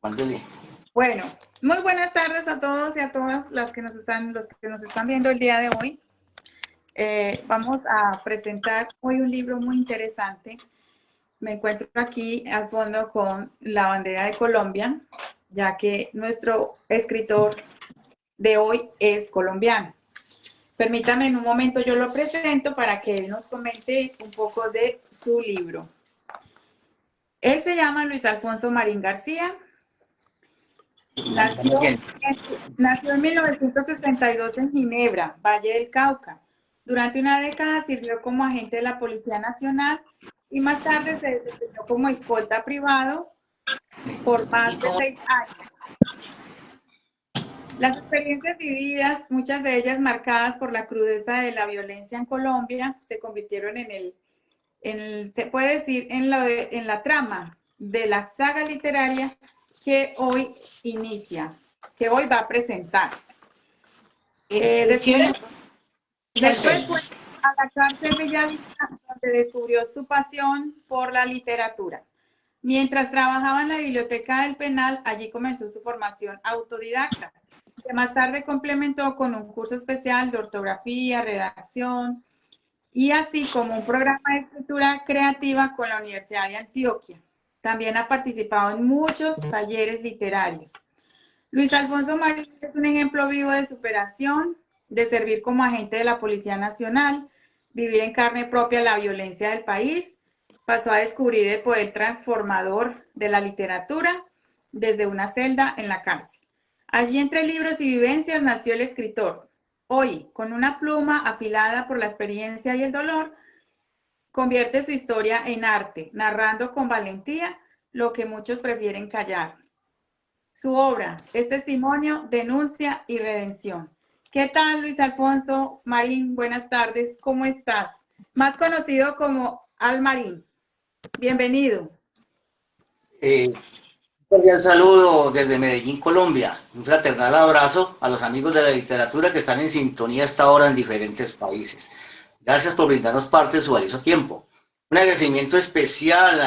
Mándele. Bueno, muy buenas tardes a todos y a todas los que nos están viendo el día de hoy. Vamos a presentar hoy un libro muy interesante. Me encuentro aquí al fondo con la bandera de Colombia, ya que nuestro escritor de hoy es colombiano. Permítame en un momento, yo lo presento para que él nos comente un poco de su libro. Él se llama Luis Alfonso Marín García. Nació en 1962 en Ginebra, Valle del Cauca. Durante una década sirvió como agente de la Policía Nacional y más tarde se desempeñó como escolta privado por más de 6 años. Las experiencias vividas, muchas de ellas marcadas por la crudeza de la violencia en Colombia, se convirtieron se puede decir, en la trama de la saga literaria que hoy inicia, que hoy va a presentar. Después fue a la cárcel Bellavista, donde descubrió su pasión por la literatura. Mientras trabajaba en la biblioteca del penal, allí comenzó su formación autodidacta, que más tarde complementó con un curso especial de ortografía, redacción, y así como un programa de escritura creativa con la Universidad de Antioquia. También ha participado en muchos talleres literarios. Luis Alfonso Marín es un ejemplo vivo de superación, de servir como agente de la Policía Nacional, vivir en carne propia la violencia del país, pasó a descubrir el poder transformador de la literatura desde una celda en la cárcel. Allí, entre libros y vivencias, nació el escritor. Hoy, con una pluma afilada por la experiencia y el dolor, convierte su historia en arte, narrando con valentía lo que muchos prefieren callar. Su obra es testimonio, denuncia y redención. ¿Qué tal, Luis Alfonso Marín? Buenas tardes, ¿cómo estás? Más conocido como Al Marín. Bienvenido. Un cordial saludo desde Medellín, Colombia. Un fraternal abrazo a los amigos de la literatura que están en sintonía hasta ahora en diferentes países. Gracias por brindarnos parte de su valioso tiempo. Un agradecimiento especial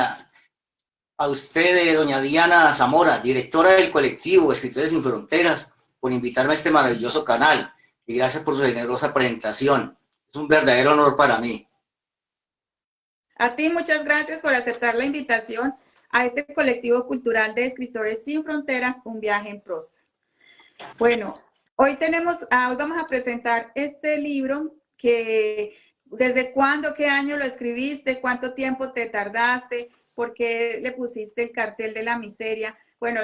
a usted, doña Diana Zamora, directora del colectivo Escritores Sin Fronteras, por invitarme a este maravilloso canal. Y gracias por su generosa presentación. Es un verdadero honor para mí. A ti muchas gracias por aceptar la invitación a este colectivo cultural de Escritores Sin Fronteras, un viaje en prosa. Bueno, hoy vamos a presentar este libro que ¿desde cuándo, qué año lo escribiste? ¿Cuánto tiempo te tardaste? ¿Por qué le pusiste el cartel de la miseria? Bueno,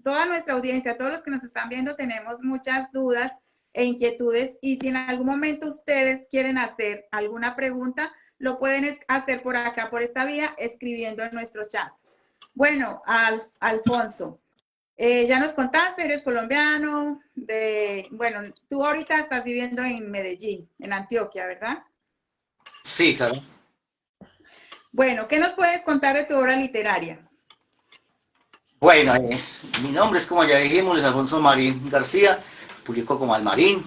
toda nuestra audiencia, todos los que nos están viendo, tenemos muchas dudas e inquietudes y si en algún momento ustedes quieren hacer alguna pregunta, lo pueden hacer por acá, por esta vía, escribiendo en nuestro chat. Bueno, Alfonso, ya nos contaste, eres colombiano, bueno, tú ahorita estás viviendo en Medellín, en Antioquia, ¿verdad? Sí, claro. Bueno, ¿qué nos puedes contar de tu obra literaria? Bueno, mi nombre es, como ya dijimos, Luis Alfonso Marín García, publico como Almarín.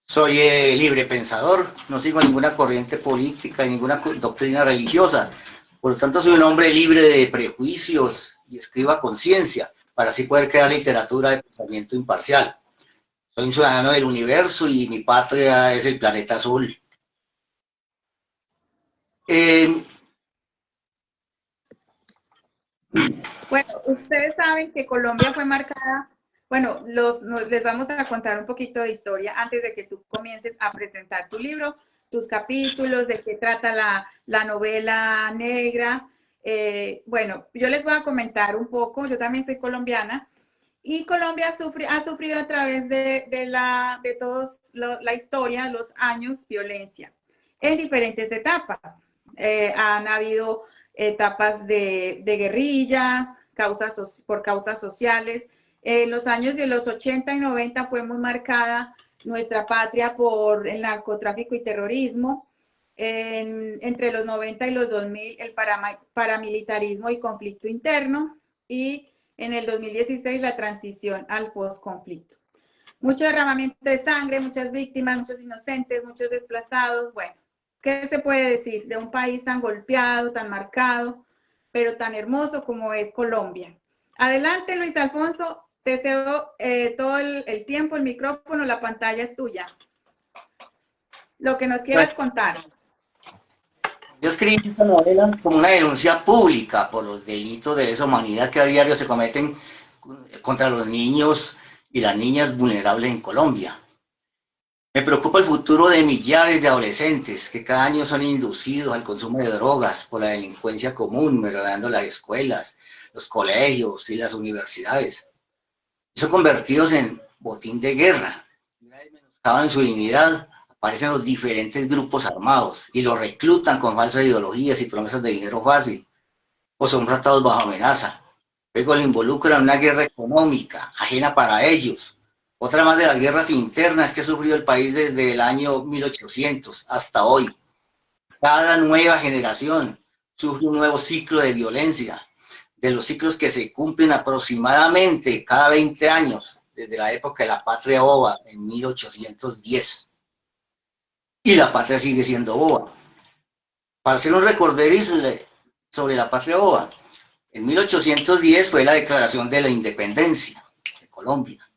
Soy libre pensador, no sigo ninguna corriente política, ninguna doctrina religiosa. Por lo tanto, soy un hombre libre de prejuicios y escribo a conciencia, para así poder crear literatura de pensamiento imparcial. Soy un ciudadano del universo y mi patria es el planeta azul. Eh, Bueno, ustedes saben que Colombia fue marcada, bueno, les vamos a contar un poquito de historia antes de que tú comiences a presentar tu libro, tus capítulos, de qué trata la novela negra. Bueno, yo les voy a comentar un poco, yo también soy colombiana, y Colombia ha sufrido a través de todos la historia, los años, violencia, en diferentes etapas. Han habido etapas de guerrillas, por causas sociales. En los años de los 80 y 90 fue muy marcada nuestra patria por el narcotráfico y terrorismo. Entre los 90 y los 2000, el paramilitarismo y conflicto interno. Y en el 2016, la transición al postconflicto. Mucho derramamiento de sangre, muchas víctimas, muchos inocentes, muchos desplazados. Bueno, ¿qué se puede decir de un país tan golpeado, tan marcado, pero tan hermoso como es Colombia? Adelante, Luis Alfonso, te cedo todo el tiempo, el micrófono, la pantalla es tuya. Lo que nos quieras contar. Yo escribí esta novela como una denuncia pública por los delitos de lesa humanidad que a diario se cometen contra los niños y las niñas vulnerables en Colombia. Me preocupa el futuro de millares de adolescentes que cada año son inducidos al consumo de drogas por la delincuencia común, merodeando las escuelas, los colegios y las universidades. Son convertidos en botín de guerra. Una vez menoscaban su dignidad, aparecen los diferentes grupos armados y los reclutan con falsas ideologías y promesas de dinero fácil, o son tratados bajo amenaza. Luego lo involucran en una guerra económica, ajena para ellos. Otra más de las guerras internas que ha sufrido el país desde el año 1800 hasta hoy. Cada nueva generación sufre un nuevo ciclo de violencia, de los ciclos que se cumplen aproximadamente cada 20 años, desde la época de la Patria Boba, en 1810. Y la patria sigue siendo boba. Para hacer un recorderis sobre la Patria Boba, en 1810 fue la declaración de la independencia de Colombia.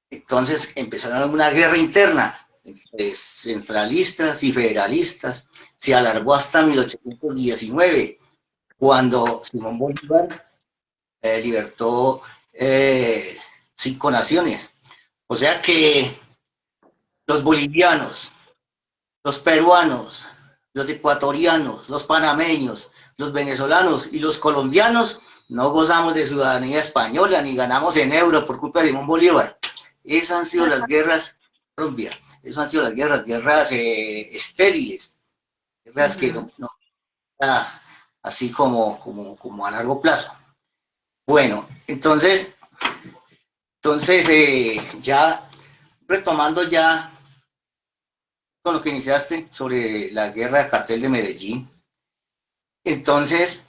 Entonces empezaron una guerra interna entre centralistas y federalistas. Se alargó hasta 1819, cuando Simón Bolívar libertó 5 naciones. O sea que los bolivianos, los peruanos, los ecuatorianos, los panameños, los venezolanos y los colombianos no gozamos de ciudadanía española ni ganamos en euro por culpa de Simón Bolívar. Esas han sido las guerras Colombia. Esas han sido las guerras estériles, guerras que no así como a largo plazo. Bueno, entonces ya retomando ya con lo que iniciaste sobre la guerra de cartel de Medellín, entonces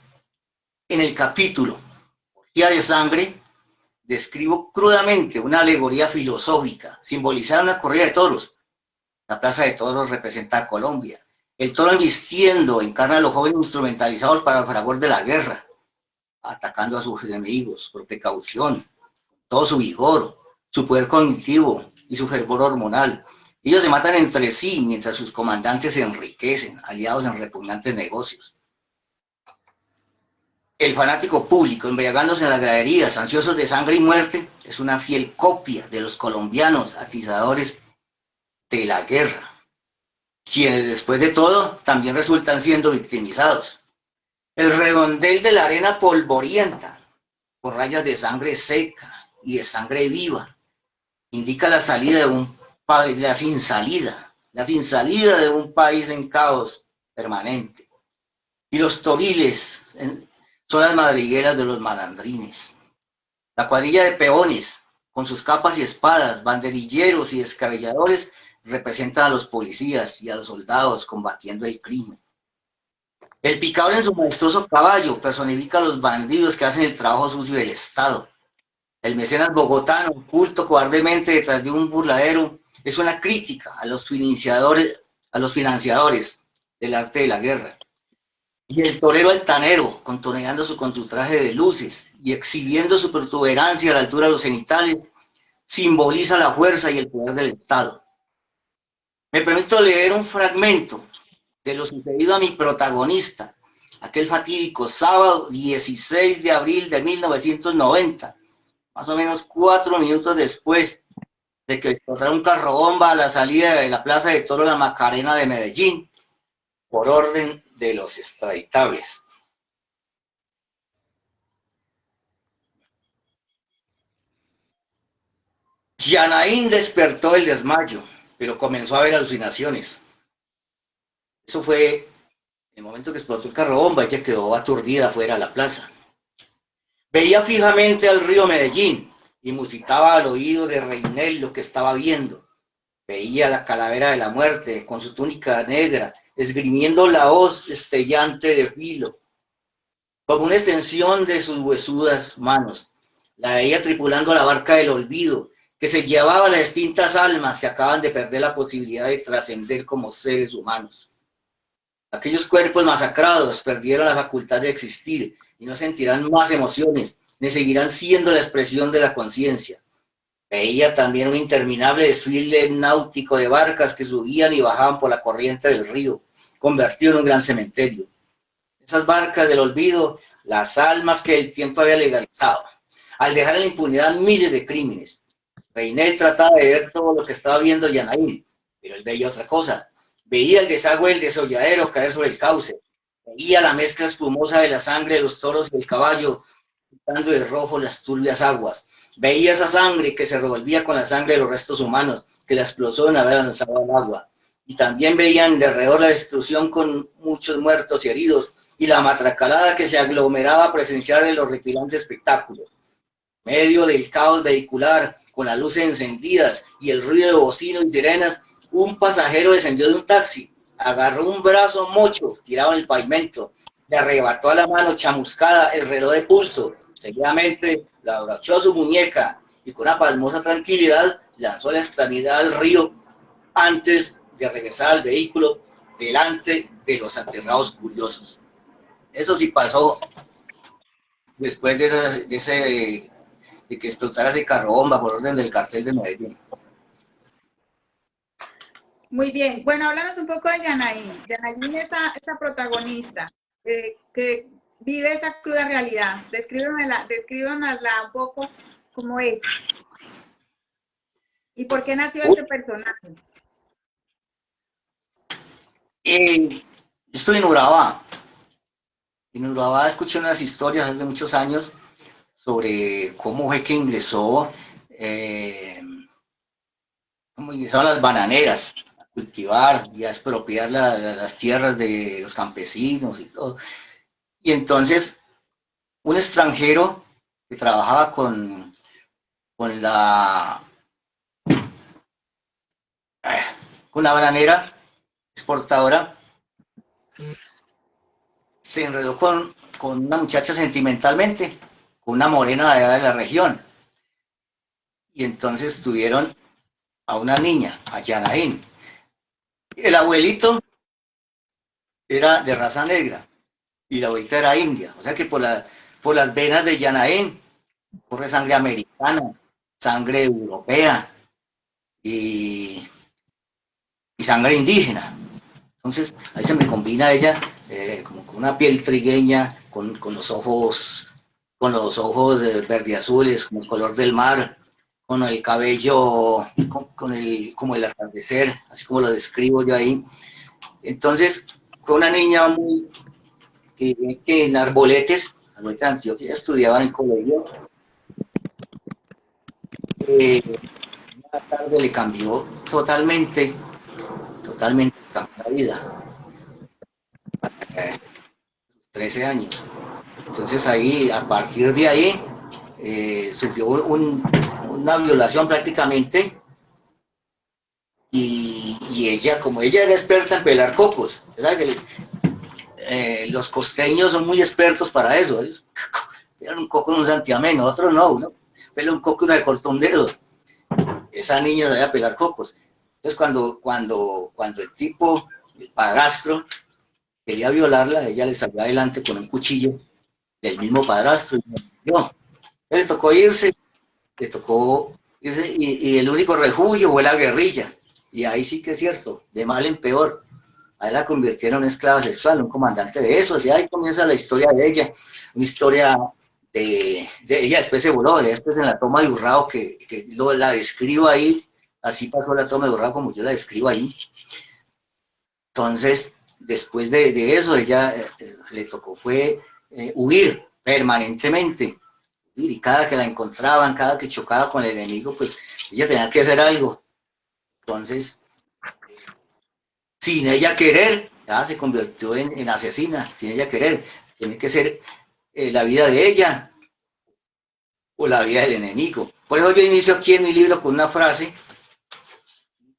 en el capítulo Orgía de Sangre describo crudamente una alegoría filosófica, simbolizada en una corrida de toros. La plaza de toros representa a Colombia. El toro embistiendo encarna a los jóvenes instrumentalizados para el fragor de la guerra, atacando a sus enemigos por precaución, todo su vigor, su poder cognitivo y su fervor hormonal. Ellos se matan entre sí mientras sus comandantes se enriquecen, aliados en repugnantes negocios. El fanático público, embriagándose en las graderías, ansiosos de sangre y muerte, es una fiel copia de los colombianos atizadores de la guerra, quienes después de todo también resultan siendo victimizados. El redondel de la arena polvorienta, por rayas de sangre seca y de sangre viva, indica la salida de un país, la sin salida de un país en caos permanente. Y los toriles son las madrigueras de los malandrines. La cuadrilla de peones, con sus capas y espadas, banderilleros y descabelladores, representan a los policías y a los soldados combatiendo el crimen. El picador en su majestuoso caballo personifica a los bandidos que hacen el trabajo sucio del Estado. El mecenas bogotano, oculto cobardemente detrás de un burladero, es una crítica a los financiadores del arte de la guerra. Y el torero altanero, contoneándose con su traje de luces y exhibiendo su protuberancia a la altura de los genitales, simboliza la fuerza y el poder del Estado. Me permito leer un fragmento de lo sucedido a mi protagonista, aquel fatídico sábado 16 de abril de 1990, más o menos 4 minutos después de que explotara un carrobomba a la salida de la Plaza de Toros La Macarena de Medellín, por orden de los extraditables. Yanaín despertó del desmayo, pero comenzó a ver alucinaciones. Eso fue en el momento que explotó el carrobomba. Ella quedó aturdida fuera de la plaza. Veía fijamente al río Medellín y musitaba al oído de Reinel lo que estaba viendo. Veía la calavera de la muerte con su túnica negra, esgrimiendo la hoz destellante de filo, como una extensión de sus huesudas manos. La veía tripulando la barca del olvido, que se llevaba a las distintas almas que acaban de perder la posibilidad de trascender como seres humanos. Aquellos cuerpos masacrados perdieron la facultad de existir y no sentirán más emociones, quienes seguirán siendo la expresión de la conciencia. Veía también un interminable desfile náutico de barcas que subían y bajaban por la corriente del río, convertido en un gran cementerio. Esas barcas del olvido, las almas que el tiempo había legalizado, al dejar en la impunidad miles de crímenes. Reinel trataba de ver todo lo que estaba viendo Yanaín, pero él veía otra cosa. Veía el desagüe del desolladero caer sobre el cauce. Veía la mezcla espumosa de la sangre de los toros y el caballo, pintando de rojo las turbias aguas. Veía esa sangre que se revolvía con la sangre de los restos humanos, que la explosión había lanzado al agua. Y también veían de alrededor la destrucción con muchos muertos y heridos, y la matracalada que se aglomeraba a presenciar el horripilante espectáculo. Medio del caos vehicular, con las luces encendidas y el ruido de bocinos y sirenas, un pasajero descendió de un taxi, agarró un brazo mocho tirado en el pavimento, le arrebató a la mano chamuscada el reloj de pulso, seguidamente la abrochó a su muñeca y con una pasmosa tranquilidad lanzó la extremidad al río antes de regresar al vehículo delante de los aterrados curiosos. Eso sí pasó después de que explotara ese carro bomba por orden del cartel de Medellín. Muy bien. Bueno, háblanos un poco de Yanaín. Yanaín es esa protagonista que vive esa cruda realidad. Descríbanosla un poco cómo es. ¿Y por qué nació este personaje? Estoy en Urabá. En Urabá escuché unas historias hace muchos años sobre cómo fue que ingresó a las bananeras a cultivar y a expropiar las tierras de los campesinos y todo. Y entonces un extranjero que trabajaba con la con la bananera exportadora se enredó con una muchacha sentimentalmente, con una morena de allá de la región. Y entonces tuvieron a una niña, a Yanaín. El abuelito era de raza negra y la abuelita era india. O sea que por las venas de Yanaín corre sangre americana, sangre europea y sangre indígena. Entonces ahí se me combina ella como con una piel trigueña, con los ojos verde azules, con el color del mar, con el cabello, como el atardecer, así como lo describo yo ahí. Entonces, fue una niña muy, que en Arboletes de Antioquia, estudiaba en el colegio, una tarde le cambió totalmente cambió la vida, 13 años. Entonces ahí, a partir de ahí, surgió una violación prácticamente y ella, como ella era experta en pelar cocos, ¿sabes? Los costeños son muy expertos para eso, pelan un coco en un santiamén, otro no, uno pela un coco y uno le cortó un dedo. Esa niña sabía pelar cocos. Entonces cuando el tipo, el padrastro, quería violarla, ella le salió adelante con un cuchillo del mismo padrastro y no. Le tocó irse y el único refugio fue la guerrilla. Y ahí sí que es cierto, de mal en peor. Ahí la convirtieron en esclava sexual, un comandante de esos, y ahí comienza la historia de ella, una historia de ella, después se voló, después en la toma de Urrao, que la describo ahí, así pasó la toma de Urrao como yo la describo ahí. Entonces, después de eso, ella le tocó fue huir permanentemente, y cada que la encontraban, cada que chocaba con el enemigo, pues ella tenía que hacer algo. Entonces, sin ella querer, ya se convirtió en asesina, sin ella querer. Tiene que ser la vida de ella o la vida del enemigo. Por eso yo inicio aquí en mi libro con una frase,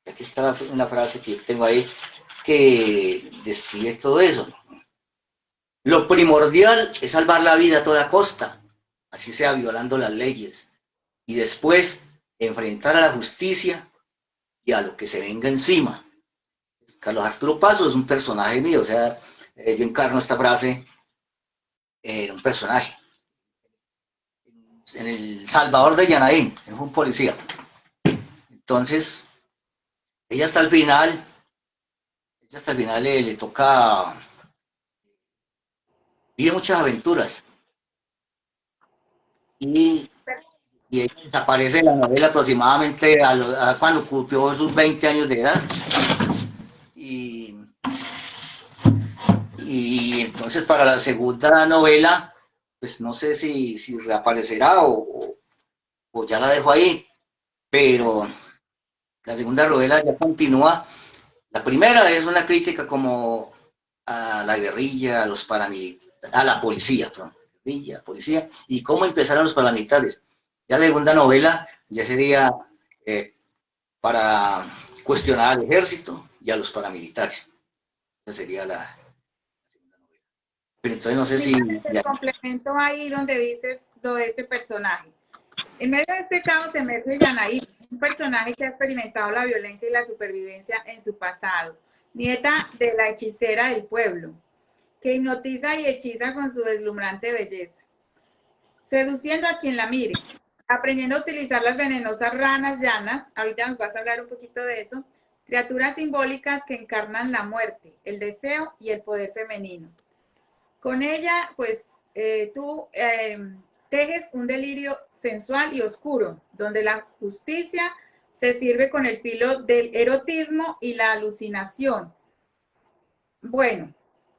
aquí está una frase que tengo ahí, que describe todo eso. Lo primordial es salvar la vida a toda costa, así sea violando las leyes, y después enfrentar a la justicia y a lo que se venga encima. Carlos Arturo Paso es un personaje mío, o sea, yo encarno esta frase en un personaje, en el Salvador de Yanaín, es un policía. Entonces, ella hasta el final le toca, vive muchas aventuras. Y, y ella desaparece de la novela aproximadamente cuando cumplió sus 20 años de edad. Y, y entonces para la segunda novela, pues no sé si reaparecerá o ya la dejo ahí, pero la segunda novela ya continúa. La primera es una crítica como a la guerrilla, a los paramilitares, a la policía, perdón, guerrilla, policía, y cómo empezaron los paramilitares. Ya la segunda novela ya sería para cuestionar al ejército y a los paramilitares. Esa sería la segunda novela. Pero entonces no sé si... El complemento ahí donde dices lo de este personaje. En medio de este caos emerge Yanaí, un personaje que ha experimentado la violencia y la supervivencia en su pasado, nieta de la hechicera del pueblo, que hipnotiza y hechiza con su deslumbrante belleza, seduciendo a quien la mire, aprendiendo a utilizar las venenosas ranas llanas, ahorita nos vas a hablar un poquito de eso, criaturas simbólicas que encarnan la muerte, el deseo y el poder femenino. Con ella, pues, tú tejes un delirio sensual y oscuro, donde la justicia se sirve con el filo del erotismo y la alucinación. Bueno,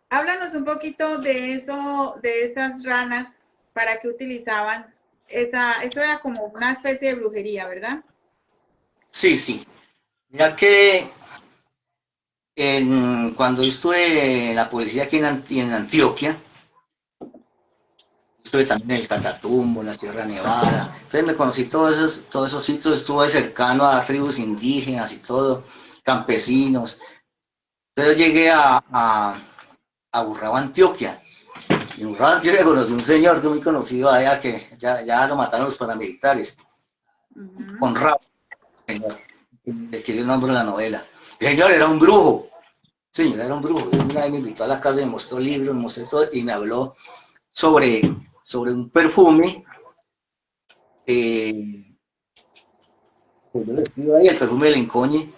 háblanos un poquito de eso, de esas ranas, para qué utilizaban eso era como una especie de brujería, ¿verdad? Sí, sí. Ya que cuando yo estuve en la policía aquí en Antioquia, estuve también en el Catatumbo, en la Sierra Nevada, entonces me conocí todos esos sitios, estuve cercano a tribus indígenas y todo, campesinos. Entonces llegué a Urrao, Antioquia, y en Urrao, Antioquia conocí un señor que muy conocido allá, que ya lo mataron los paramilitares, con Rabo, señor, que dio el nombre de la novela. El señor era un brujo, señor era un brujo. Una vez me invitó a la casa, me mostró libros, me mostró todo, y me habló sobre un perfume. Pues yo le escribo ahí el perfume del encoñe,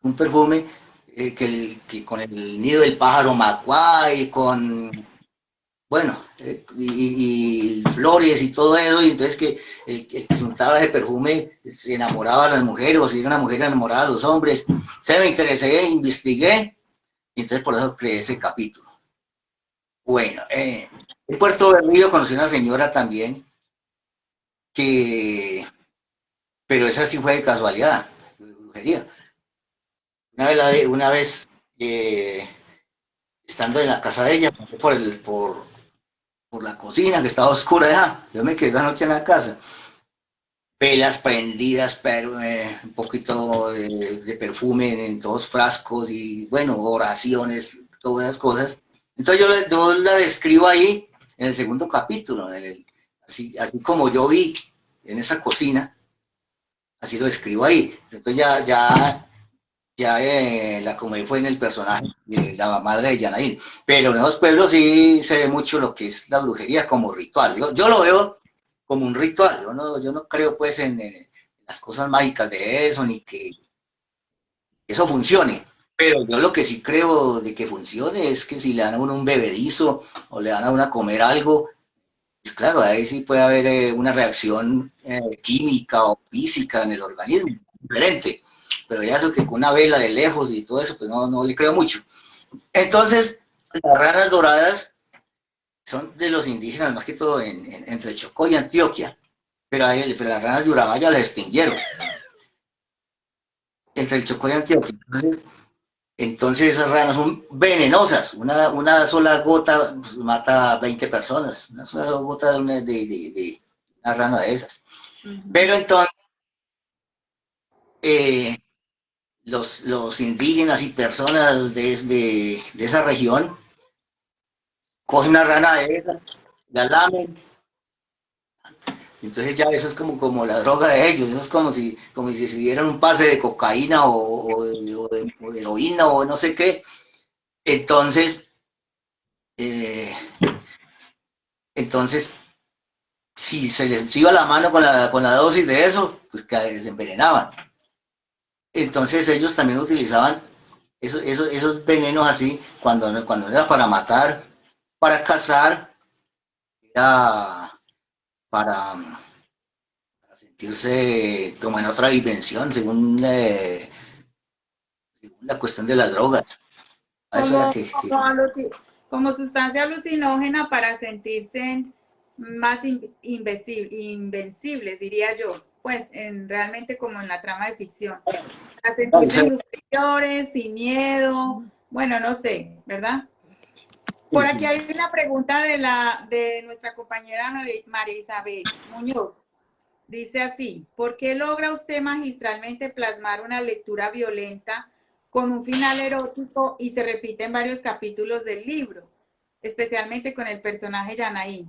un perfume que con el nido del pájaro macuá y con, bueno, y flores y todo eso, y entonces que el que se untaba ese perfume se enamoraba a las mujeres, o si era una mujer enamorada a los hombres. Se me interesé, investigué, y entonces por eso creé ese capítulo. Bueno, en Puerto Berrío conocí una señora también que, pero esa sí fue de casualidad, de brujería. Una vez estando en la casa de ella, por la cocina que estaba oscura ya, yo me quedé la noche en la casa, velas prendidas, pero un poquito de perfume en todos frascos y bueno, oraciones, todas esas cosas. Entonces yo la describo ahí en el segundo capítulo, así como yo vi en esa cocina, así lo describo ahí. Entonces la comedia fue en el personaje de la madre de Yanaín. Pero en esos pueblos sí se ve mucho lo que es la brujería como ritual. Yo lo veo como un ritual. Yo no creo pues en las cosas mágicas de eso, ni que eso funcione. Pero yo lo que sí creo de que funcione es que si le dan a uno un bebedizo o le dan a uno a comer algo, pues claro, ahí sí puede haber una reacción química o física en el organismo, diferente. Pero ya eso que con una vela de lejos y todo eso, pues no le creo mucho. Entonces, las ranas doradas son de los indígenas, más que todo entre Chocó y Antioquia, pero las ranas de Urabá ya las extinguieron, entre el Chocó y Antioquia. Entonces esas ranas son venenosas, una sola gota pues, mata a 20 personas, una sola gota de una rana de esas. Pero entonces, eh, los indígenas y personas de esa región cogen una rana de esas, la lamen, entonces ya eso es como la droga de ellos, eso es como si se dieran un pase de cocaína o de heroína o no sé qué. Entonces, eh, entonces si se les iba la mano con la dosis de eso, pues que se envenenaban. Entonces ellos también utilizaban esos venenos así, cuando era para matar, para cazar, era para sentirse como en otra dimensión, según la cuestión de las drogas. A eso era Como, como sustancia alucinógena para sentirse más invencibles, diría yo, pues realmente como en la trama de ficción, para sentirse superiores, sin miedo, bueno, no sé, ¿verdad? Por aquí hay una pregunta de nuestra compañera María Isabel Muñoz. Dice así, ¿por qué logra usted magistralmente plasmar una lectura violenta con un final erótico y se repite en varios capítulos del libro, especialmente con el personaje Yanaí?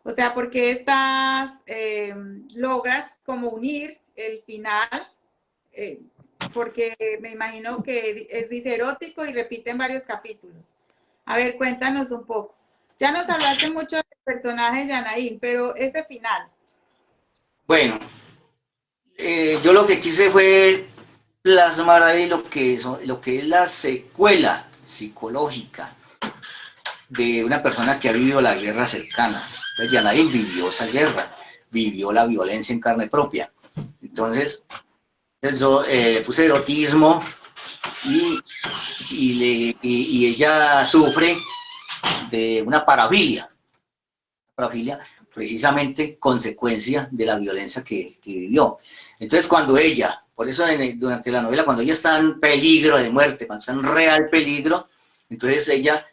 O sea, ¿por qué logras como unir el final? Porque me imagino que dice erótico y repite en varios capítulos. A ver, cuéntanos un poco. Ya nos hablaste mucho del personaje Yanaí, pero ese final. Bueno, yo lo que quise fue plasmar ahí lo que es la secuela psicológica de una persona que ha vivido la guerra cercana. Yanaí vivió esa guerra, vivió la violencia en carne propia. Entonces, eso, le puse erotismo y ella sufre de una parafilia precisamente consecuencia de la violencia que vivió. Entonces, cuando ella, por eso durante la novela, cuando ella está en peligro de muerte, cuando está en real peligro, entonces ella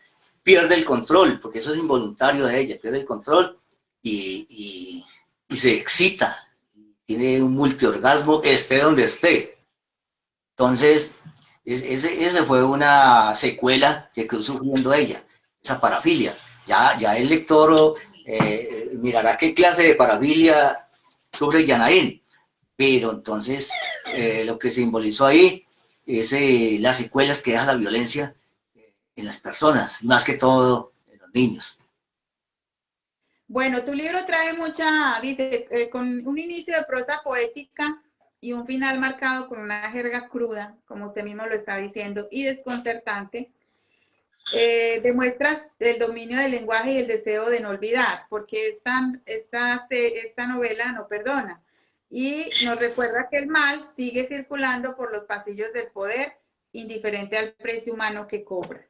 pierde el control, porque eso es involuntario de ella, pierde el control y se excita, tiene un multiorgasmo, esté donde esté. Entonces, ese fue una secuela que quedó sufriendo ella, esa parafilia. Ya el lector mirará qué clase de parafilia sufre Yanaín, pero entonces lo que simbolizó ahí es las secuelas que deja la violencia en las personas, más que todo en los niños. Bueno, tu libro trae dice, con un inicio de prosa poética y un final marcado con una jerga cruda, como usted mismo lo está diciendo, y desconcertante. Demuestras el dominio del lenguaje y el deseo de no olvidar, porque esta novela no perdona y nos recuerda que el mal sigue circulando por los pasillos del poder, indiferente al precio humano que cobra.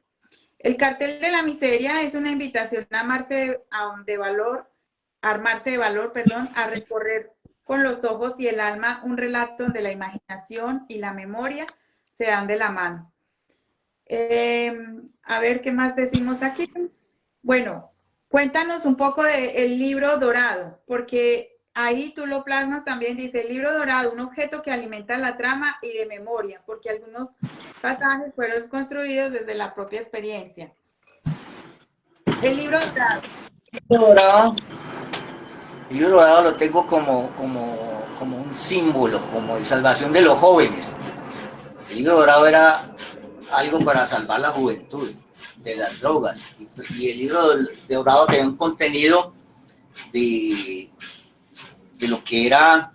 El cartel de la miseria es una invitación a armarse de valor, a recorrer con los ojos y el alma un relato donde la imaginación y la memoria se dan de la mano. A ver, ¿qué más decimos aquí? Bueno, cuéntanos un poco del libro dorado, porque ahí tú lo plasmas también, dice, el libro dorado, un objeto que alimenta la trama y de memoria, porque algunos pasajes fueron construidos desde la propia experiencia. El libro dorado. El libro dorado lo tengo como un símbolo, como de salvación de los jóvenes. El libro dorado era algo para salvar la juventud de las drogas. Y el libro dorado tenía un contenido de lo que era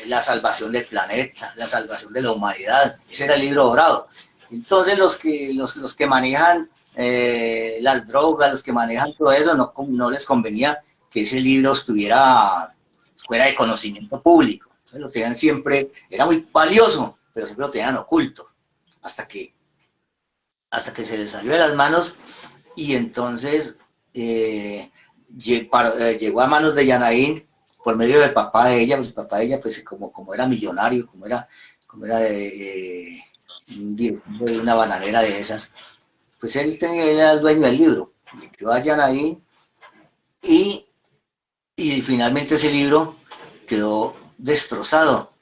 la salvación del planeta, la salvación de la humanidad. Ese era el libro dorado. Entonces los que manejan las drogas, los que manejan todo eso, no les convenía que ese libro fuera de conocimiento público. Entonces lo tenían siempre, era muy valioso, pero siempre lo tenían oculto, hasta que se les salió de las manos y entonces llegó a manos de Yanaín por medio del papá de ella. Pues el papá de ella, pues como era millonario, como era de una bananera de esas, pues él era el dueño del libro. Le quedó a Yanaín y finalmente ese libro quedó destrozado.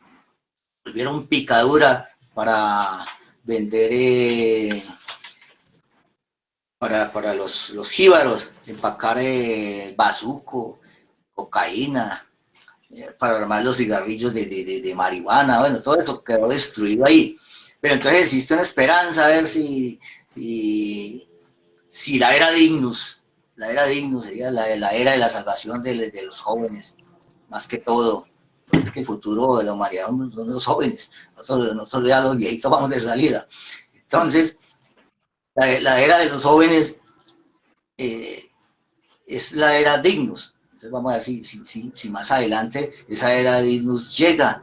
Volvieron picadura para vender para los jíbaros, empacar bazuco, cocaína, para armar los cigarrillos de marihuana. Bueno, todo eso quedó destruido ahí. Pero entonces existe una esperanza a ver si la era Dignus, la era Dignus sería la era de la salvación de los jóvenes, más que todo. Porque es que el futuro de la humanidad son los jóvenes. Nosotros ya los viejitos vamos de salida. Entonces, la era de los jóvenes es la era Dignus. Entonces vamos a ver si más adelante esa era Dignus llega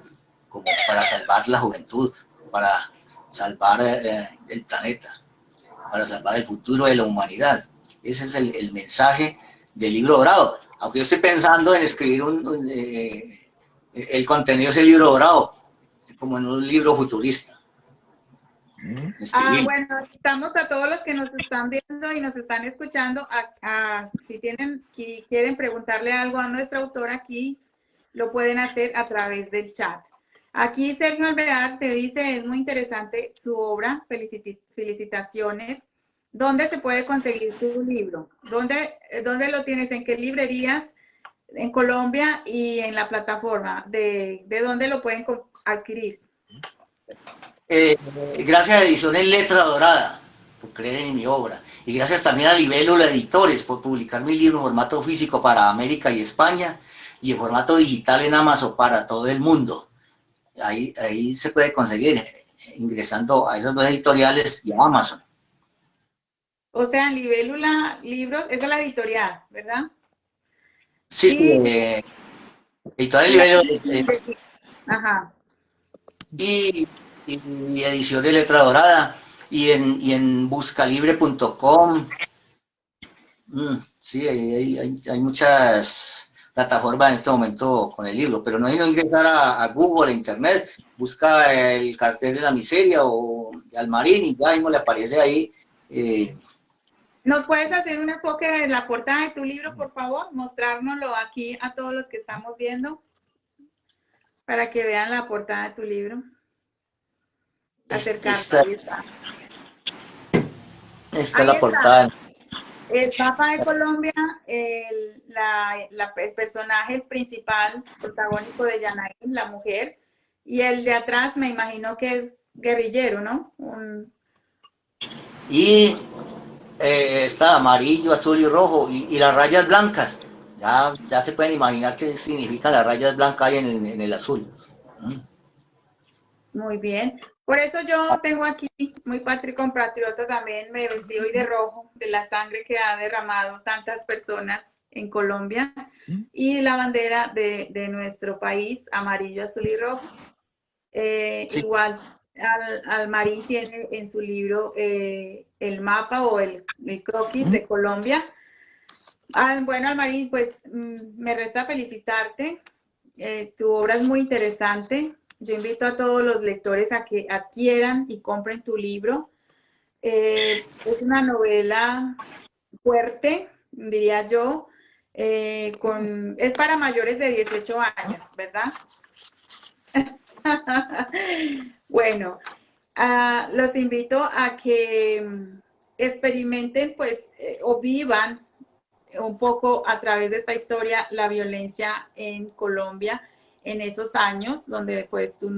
como para salvar la juventud, para salvar el planeta, para salvar el futuro de la humanidad. Ese es el mensaje del libro dorado. Aunque yo estoy pensando en escribir el contenido de ese libro dorado, como en un libro futurista. Bueno, estamos a todos los que nos están viendo y nos están escuchando. Si quieren preguntarle algo a nuestra autora aquí, lo pueden hacer a través del chat. Aquí Sergio Alvear te dice, es muy interesante su obra, felicitaciones. ¿Dónde se puede conseguir tu libro? ¿Dónde lo tienes? ¿En qué librerías? En Colombia y en la plataforma. ¿De dónde lo pueden adquirir? Gracias a Ediciones Letra Dorada por creer en mi obra, y gracias también a Libélula Editores por publicar mi libro en formato físico para América y España y en formato digital en Amazon para todo el mundo. Ahí se puede conseguir ingresando a esas dos editoriales y a Amazon. O sea, Libélula Libros, esa es la editorial, ¿verdad? Sí, editorial Libélula. Ajá. Y Ediciones Letra Dorada, y en buscalibre.com. Sí, hay muchas plataformas en este momento con el libro, pero no hay que ingresar a Google, a Internet, busca el cartel de la miseria o Almarín y ya mismo le aparece ahí. ¿Nos puedes hacer un enfoque de la portada de tu libro, por favor? Mostrárnoslo aquí a todos los que estamos viendo para que vean la portada de tu libro. Acercarse, ahí está. Esta es la portada. El Papa de Colombia, el personaje principal, protagónico de Yanaín, la mujer, y el de atrás me imagino que es guerrillero, ¿no? Y está amarillo, azul y rojo, y las rayas blancas. Ya se pueden imaginar qué significan las rayas blancas ahí en el azul. Muy bien. Por eso yo tengo aquí, muy compatriota también, me vestí hoy de rojo, de la sangre que ha derramado tantas personas en Colombia, y la bandera de nuestro país, amarillo, azul y rojo. Sí. Igual, Almarín tiene en su libro el mapa o el croquis de Colombia. Bueno, Almarín, pues me resta felicitarte. Tu obra es muy interesante. Yo invito a todos los lectores a que adquieran y compren tu libro. Es una novela fuerte, diría yo. Es para mayores de 18 años, ¿verdad? Bueno, los invito a que experimenten, pues, o vivan un poco a través de esta historia la violencia en Colombia en esos años, donde pues tú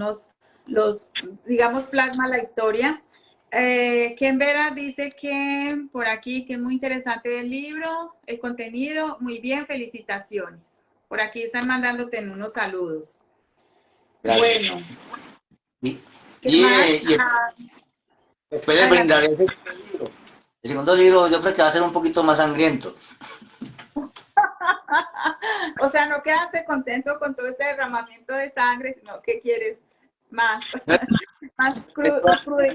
digamos, plasma la historia. Ken Vera dice que por aquí, que es muy interesante el libro, el contenido, muy bien, felicitaciones. Por aquí están mandándote unos saludos. Gracias. Bueno. Y después de brindar ese libro. El segundo libro yo creo que va a ser un poquito más sangriento. O sea, no quedaste contento con todo este derramamiento de sangre, sino que quieres más, más crudo,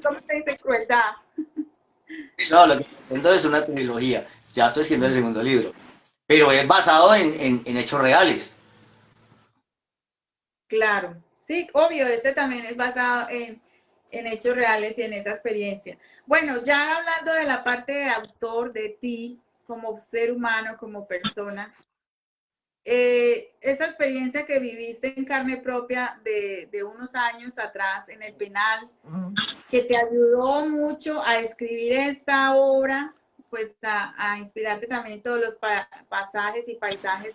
¿cómo se dice? Crueldad. No, lo que pretendo es una trilogía. Ya estoy escribiendo el segundo libro. Pero es basado en hechos reales. Claro. Sí, obvio, este también es basado en hechos reales y en esa experiencia. Bueno, ya hablando de la parte de autor, de ti, como ser humano, como persona, esa experiencia que viviste en carne propia de unos años atrás en el penal, que te ayudó mucho a escribir esta obra, pues a inspirarte también en todos los pasajes y paisajes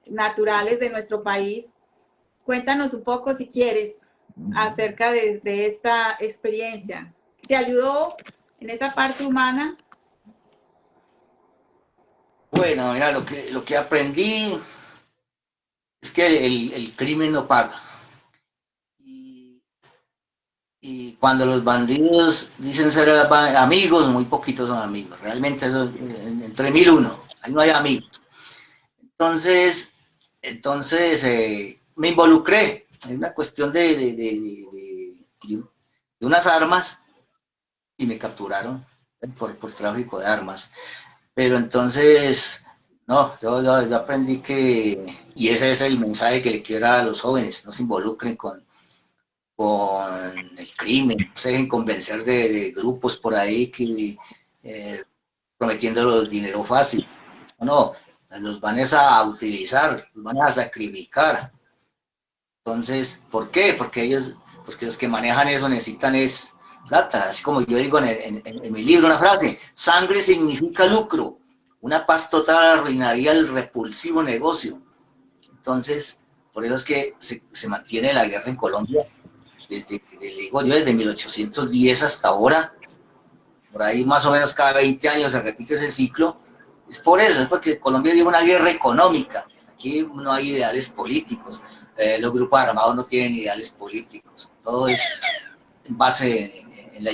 naturales de nuestro país. Cuéntanos un poco, si quieres, acerca de esta experiencia. ¿Te ayudó en esa parte humana? Bueno, mira, lo que aprendí es que el crimen no paga. Y, y cuando los bandidos dicen ser amigos, muy poquitos son amigos. Realmente eso, entre 1001, ahí no hay amigos. Entonces, me involucré en una cuestión de unas armas y me capturaron por tráfico de armas. Pero entonces, no, yo aprendí que, y ese es el mensaje que le quiero dar a los jóvenes, no se involucren con el crimen, no se dejen convencer de grupos por ahí que prometiéndolos dinero fácil. No, los van a utilizar, los van a sacrificar. Entonces, ¿por qué? Porque los que manejan eso necesitan es plata, así como yo digo en mi libro una frase, sangre significa lucro, una paz total arruinaría el repulsivo negocio. Entonces, por eso es que se mantiene la guerra en Colombia, digo yo, desde 1810 hasta ahora, por ahí más o menos cada 20 años se repite ese ciclo, es por eso, es porque Colombia vive una guerra económica, aquí no hay ideales políticos, los grupos armados no tienen ideales políticos, todo es en base en la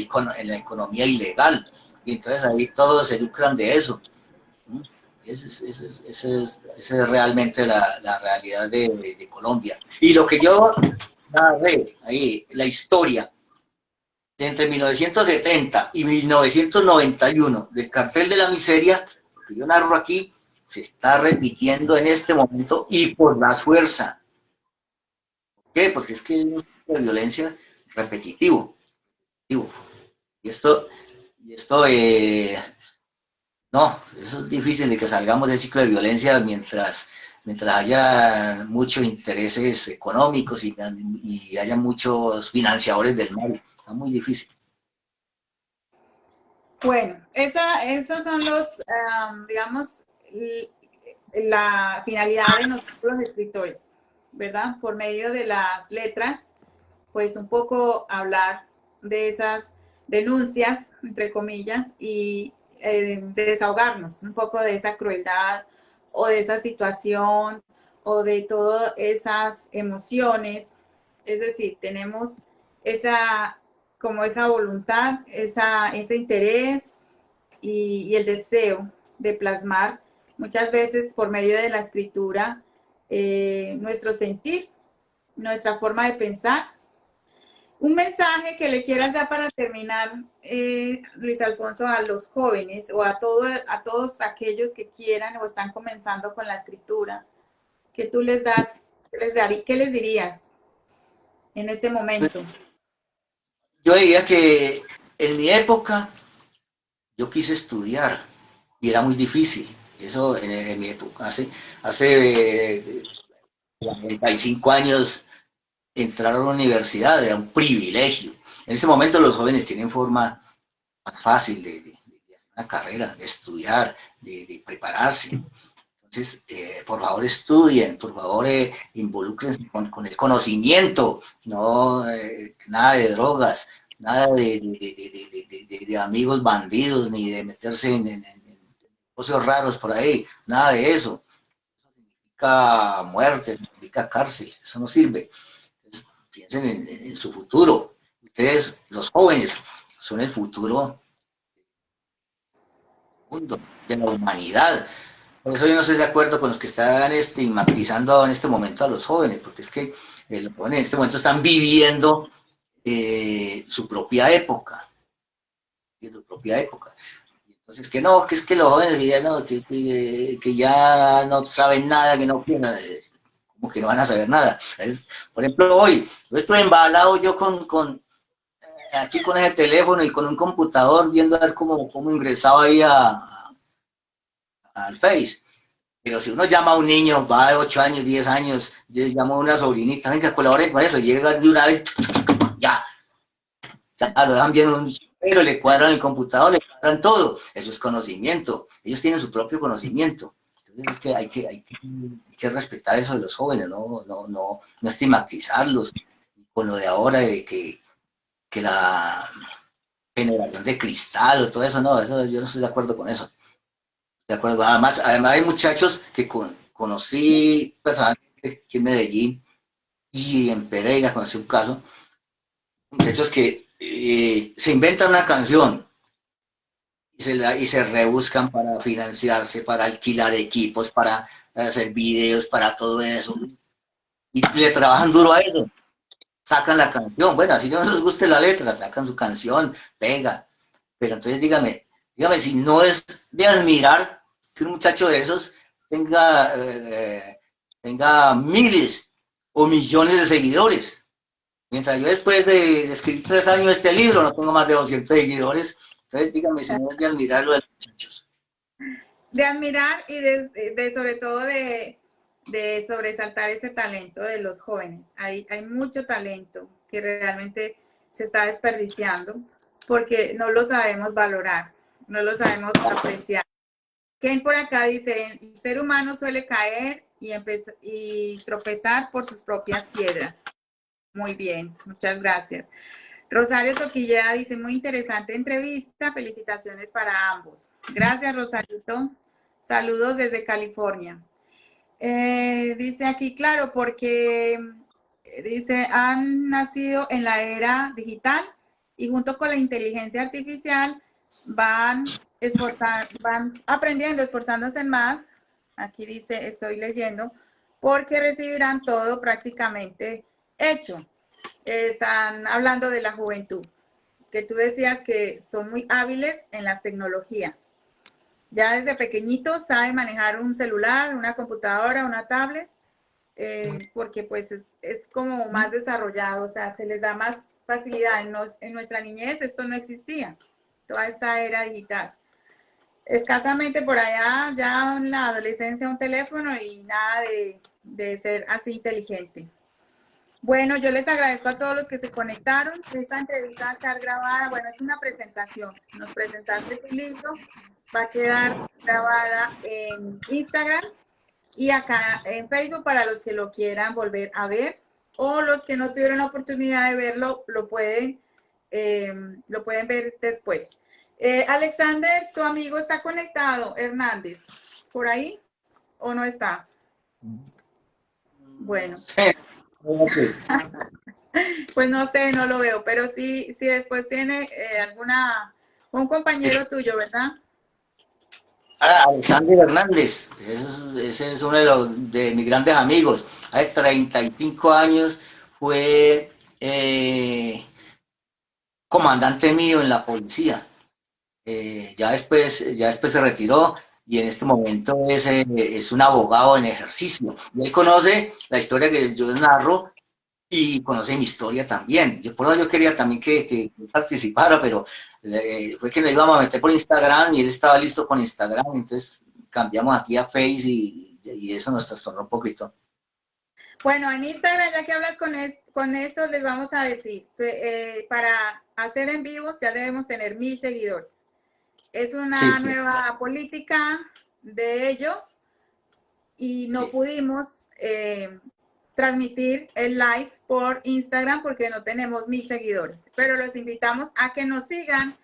economía ilegal, y entonces ahí todos se lucran de eso. Esa es realmente la realidad de Colombia. Y lo que yo narré ahí, la historia de entre 1970 y 1991 del cartel de la miseria, lo que yo narro aquí, se está repitiendo en este momento y por la fuerza. ¿Por qué? Porque es que es un tipo de violencia repetitivo. Y esto no, eso es difícil de que salgamos del ciclo de violencia mientras haya muchos intereses económicos y haya muchos financiadores del mal. Está muy difícil. Bueno, esos son los, digamos, la finalidad de nosotros los escritores, ¿verdad? Por medio de las letras, pues un poco hablar de esas denuncias, entre comillas, y de desahogarnos un poco de esa crueldad o de esa situación o de todas esas emociones. Es decir, tenemos esa, como esa voluntad, ese interés y el deseo de plasmar muchas veces por medio de la escritura nuestro sentir, nuestra forma de pensar. Un mensaje que le quieras ya para terminar, Luis Alfonso, a los jóvenes o a todos aquellos que quieran o están comenzando con la escritura, que tú les das, ¿qué les dirías en este momento? Yo diría que en mi época yo quise estudiar y era muy difícil. Eso en mi época, hace 45 años, entrar a la universidad era un privilegio. En ese momento los jóvenes tienen forma más fácil de hacer una carrera, de estudiar, de prepararse. Entonces, por favor, estudien, por favor, involúcrense con el conocimiento, no nada de drogas, nada de amigos bandidos, ni de meterse en negocios raros por ahí, nada de eso. Eso significa muerte, significa cárcel, eso no sirve. Entonces, piensen en su futuro. Ustedes, los jóvenes, son el futuro del mundo, de la humanidad. Por eso yo no estoy de acuerdo con los que están estigmatizando en este momento a los jóvenes, porque es que los jóvenes en este momento están viviendo su propia época, su propia época. Entonces, que no, que es que los jóvenes ya no, que ya no saben nada, que no piensan, como que no van a saber nada. Por ejemplo, hoy, yo estoy embalado yo aquí con ese teléfono y con un computador viendo a ver cómo ingresaba ahí al Face. Pero si uno llama a un niño, va de 8 años, 10 años, llama a una sobrinita, venga, colabore con eso, llega de una vez, ya lo dan bien, pero le cuadran el computador, le cuadran todo. Eso es conocimiento. Ellos tienen su propio conocimiento. Entonces hay que respetar eso de los jóvenes, no estigmatizarlos con lo de ahora de que la generación de cristal o todo eso, no, eso yo no estoy de acuerdo con eso. De acuerdo. Además hay muchachos que conocí personalmente aquí en Medellín y en Pereira conocí un caso, muchachos que se inventan una canción y se rebuscan para financiarse, para alquilar equipos, para hacer videos, para todo eso. Y le trabajan duro a eso. Sacan la canción. Bueno, así no les guste la letra, sacan su canción, pega. Pero entonces dígame si no es de admirar que un muchacho de esos tenga miles o millones de seguidores. Mientras yo después de escribir 3 años este libro no tengo más de 200 seguidores. Entonces dígame si no es de admirar lo de los muchachos. De admirar y sobre todo de sobresaltar ese talento de los jóvenes. Hay mucho talento que realmente se está desperdiciando porque no lo sabemos valorar, no lo sabemos apreciar. Ken por acá dice, el ser humano suele caer y tropezar por sus propias piedras. Muy bien, muchas gracias. Rosario Toquillea dice, muy interesante entrevista, felicitaciones para ambos. Gracias, Rosarito. Saludos desde California. Dice aquí, claro, porque dice, han nacido en la era digital y junto con la inteligencia artificial van aprendiendo, esforzándose más. Aquí dice, estoy leyendo, porque recibirán todo prácticamente hecho. Están hablando de la juventud, que tú decías que son muy hábiles en las tecnologías. Ya desde pequeñitos saben manejar un celular, una computadora, una tablet, porque pues es como más desarrollado, o sea, se les da más facilidad. En nuestra niñez esto no existía, toda esta era digital. Escasamente por allá, ya en la adolescencia, un teléfono y nada de ser así inteligente. Bueno, yo les agradezco a todos los que se conectaron. Esta entrevista va a estar grabada. Bueno, es una presentación. Nos presentaste tu libro. Va a quedar grabada en Instagram y acá en Facebook para los que lo quieran volver a ver o los que no tuvieron la oportunidad de verlo, lo pueden ver después. Alexander, tu amigo está conectado, Hernández, ¿por ahí o no está? Bueno. Pues no sé, no lo veo, pero sí después tiene un compañero tuyo, ¿verdad? Alexander Hernández, ese es uno de mis grandes amigos. Hace 35 años fue comandante mío en la policía. Ya después se retiró y en este momento es un abogado en ejercicio. Y él conoce la historia que yo narro y conoce mi historia también. Por eso yo quería también que participara, pero fue que nos íbamos a meter por Instagram y él estaba listo con Instagram, entonces cambiamos aquí a Face y eso nos trastornó un poquito. Bueno, en Instagram, ya que hablas con esto, les vamos a decir, para hacer en vivos ya debemos tener 1000 seguidores. Es una nueva política de ellos y no pudimos transmitir el live por Instagram porque no tenemos 1000 seguidores, pero los invitamos a que nos sigan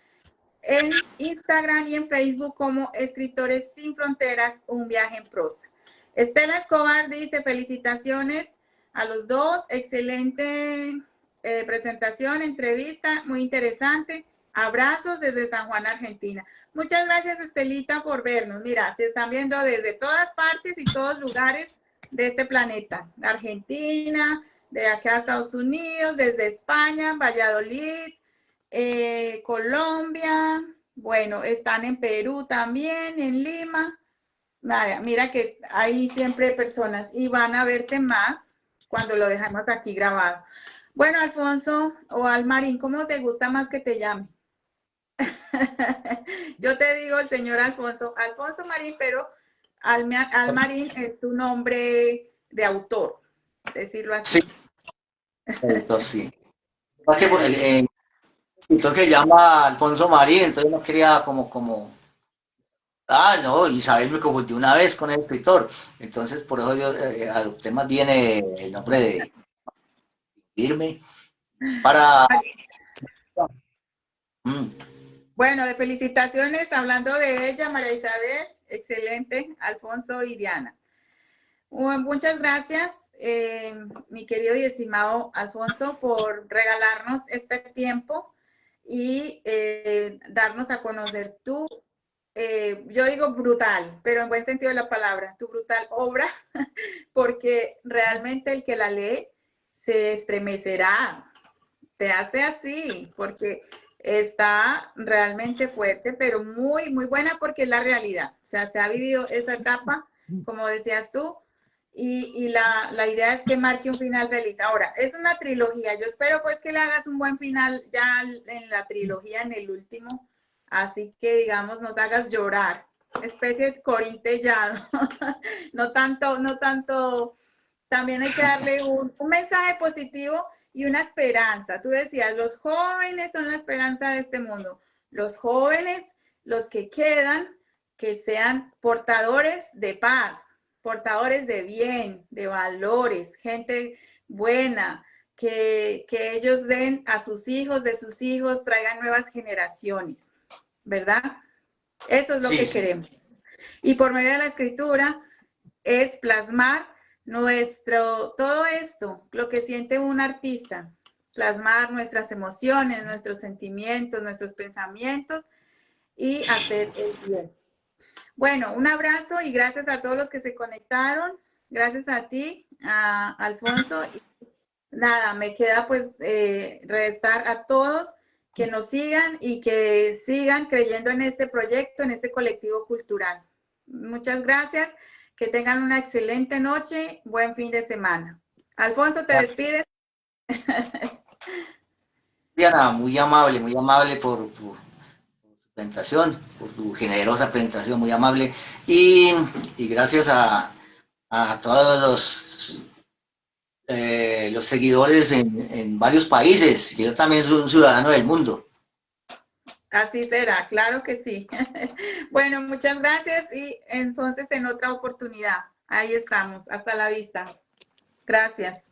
en Instagram y en Facebook como Escritores Sin Fronteras, un viaje en prosa. Estela Escobar dice, felicitaciones a los dos, excelente presentación, entrevista, muy interesante. Abrazos desde San Juan, Argentina. Muchas gracias, Estelita, por vernos. Mira, te están viendo desde todas partes y todos lugares de este planeta. Argentina, de acá a Estados Unidos, desde España, Valladolid, Colombia, bueno, están en Perú también, en Lima. Mira que hay siempre personas y van a verte más cuando lo dejamos aquí grabado. Bueno, Alfonso o Almarín, ¿cómo te gusta más que te llame? Yo te digo el señor Alfonso Marín, pero Almarín es tu nombre de autor, decirlo así. Sí, entonces sí. Entonces que llama Alfonso Marín, entonces no quería no, Isabel me confundió una vez con el escritor, entonces por eso yo adopté más bien el nombre de irme para... Bueno, de felicitaciones, hablando de ella, María Isabel, excelente, Alfonso y Diana. Muchas gracias, mi querido y estimado Alfonso, por regalarnos este tiempo y darnos a conocer tu, yo digo brutal, pero en buen sentido de la palabra, tu brutal obra, porque realmente el que la lee se estremecerá, te hace así, porque está realmente fuerte, pero muy, muy buena porque es la realidad. O sea, se ha vivido esa etapa, como decías tú, y la idea es que marque un final feliz. Ahora, es una trilogía. Yo espero pues que le hagas un buen final ya en la trilogía, en el último. Así que, digamos, nos hagas llorar. Especie de corintellado. No tanto, no tanto. También hay que darle un mensaje positivo y una esperanza. Tú decías, los jóvenes son la esperanza de este mundo. Los jóvenes, los que quedan, que sean portadores de paz, portadores de bien, de valores, gente buena, que ellos den a sus hijos, de sus hijos, traigan nuevas generaciones, ¿verdad? Eso es lo que queremos. Y por medio de la escritura es plasmar todo esto, lo que siente un artista, plasmar nuestras emociones, nuestros sentimientos, nuestros pensamientos y hacer el bien. Bueno, un abrazo y gracias a todos los que se conectaron. Gracias a ti, a Alfonso. Y nada, me queda pues restar a todos que nos sigan y que sigan creyendo en este proyecto, en este colectivo cultural. Muchas gracias. Que tengan una excelente noche, buen fin de semana. Alfonso, te despides. Diana, muy amable por tu presentación, por tu generosa presentación, muy amable. Y gracias a todos los seguidores en varios países, que yo también soy un ciudadano del mundo. Así será, claro que sí. Bueno, muchas gracias y entonces en otra oportunidad. Ahí estamos. Hasta la vista. Gracias.